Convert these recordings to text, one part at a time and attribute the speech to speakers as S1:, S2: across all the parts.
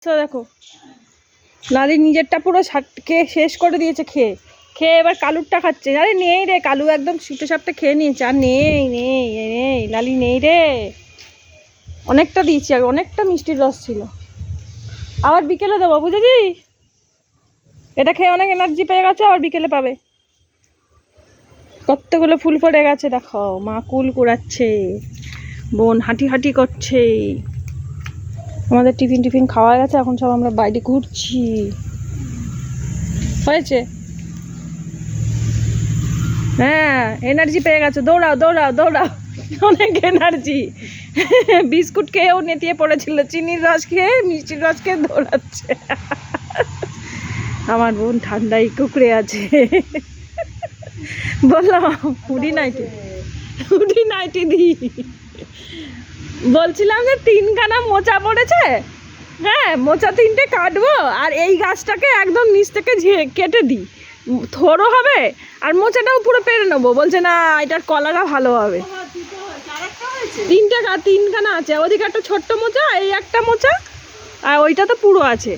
S1: তো দেখো লালি নিজেরটা পুরো খেয়ে শেষ করে দিয়েছে, খেয়ে খেয়ে এবার কালুরটা খাচ্ছে। আরে নেই রে, কালু একদম সুটে সাপটা খেয়ে নিয়েছে, আর নেই নেই নেই লালি নেই রে। অনেকটা দিয়েছি, আর অনেকটা মিষ্টির রস ছিল, আবার বিকেলে দেবো বুঝেছিস। এটা খেয়ে অনেক এনার্জি পেয়ে গেছে, আবার বিকেলে পাবে। কতগুলো ফুল পড়ে গেছে দেখো, মা কুল কুড়াচ্ছে, বোন হাঁটি হাঁটি করছে। আমাদের টিফিন খাওয়া গেছে, এখন সব আমরা বাইরে ঘুরছি। হয়েছে, হ্যাঁ এনার্জি পেয়ে গেছে, দৌড়াও দৌড়াও দৌড়াও, অনেক এনার্জি। বিস্কুট খেয়েও নেতিয়ে পড়েছিল, চিনির রস খেয়ে মিষ্টির রস খেয়ে দৌড়াচ্ছে। আমার বোন ঠান্ডায় কুকড়ে আছে। বললাম উডি নাইটি দি, বলছিলাম যে 3খানা মোচা পড়েছে, হ্যাঁ মোচা 3টে কাটবো, আর এই গাছটাকে একদম নিচ থেকে কেটে দিই, থোড়ো হবে, আর মোচাটাও পুরো পেরে নেবো। বলছে না, এটার কলাটা ভালো হবে। 3খানা আছে, ওদিকে একটা ছোট্ট মোচা, এই একটা মোচা, আর ওইটা তো পুরো আছে।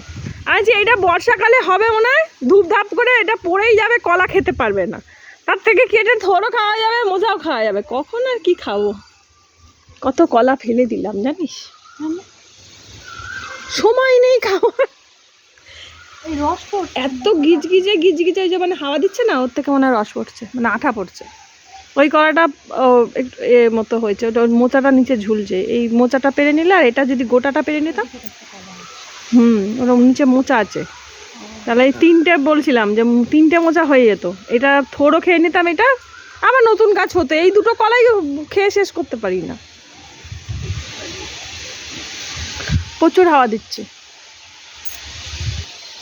S1: আর যে এটা বর্ষাকালে হবে মনে হয়, ধূপধাপ করে এটা পড়েই যাবে, কলা খেতে পারবে না। তার থেকে কেটে থোড়ো খাওয়া যাবে, মোচাও খাওয়া যাবে। কখন আর কি খাবো, কত কলা ফেলে দিলাম জানিস, সময় নেই খাওয়ার। এই রস পড়ছে এত গিজগিজে ওই যে মানে হাওয়া দিচ্ছে না, ওর থেকে মনে হয় রস পড়ছে, মানে আঠা পড়ছে। ওই কলাটা একটু মতো হয়েছে, ওটা মোচাটা নিচে ঝুলছে। এই মোচাটা পেরে নিলে, আর এটা যদি গোটাটা পেরে নিতাম, ওর নিচে মোচা আছে, তাহলে এই 3টে বলছিলাম যে 3টে মোচা হয়ে যেত। এটা থোড়ো খেয়ে নিতাম, এটা আবার নতুন গাছ হতো। এই দুটো কলাই খেয়ে শেষ করতে পারি না, প্রচুর হাওয়া দিচ্ছে।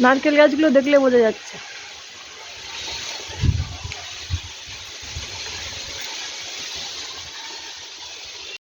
S1: নারকেল গাছগুলো দেখলে বোঝা যাচ্ছে।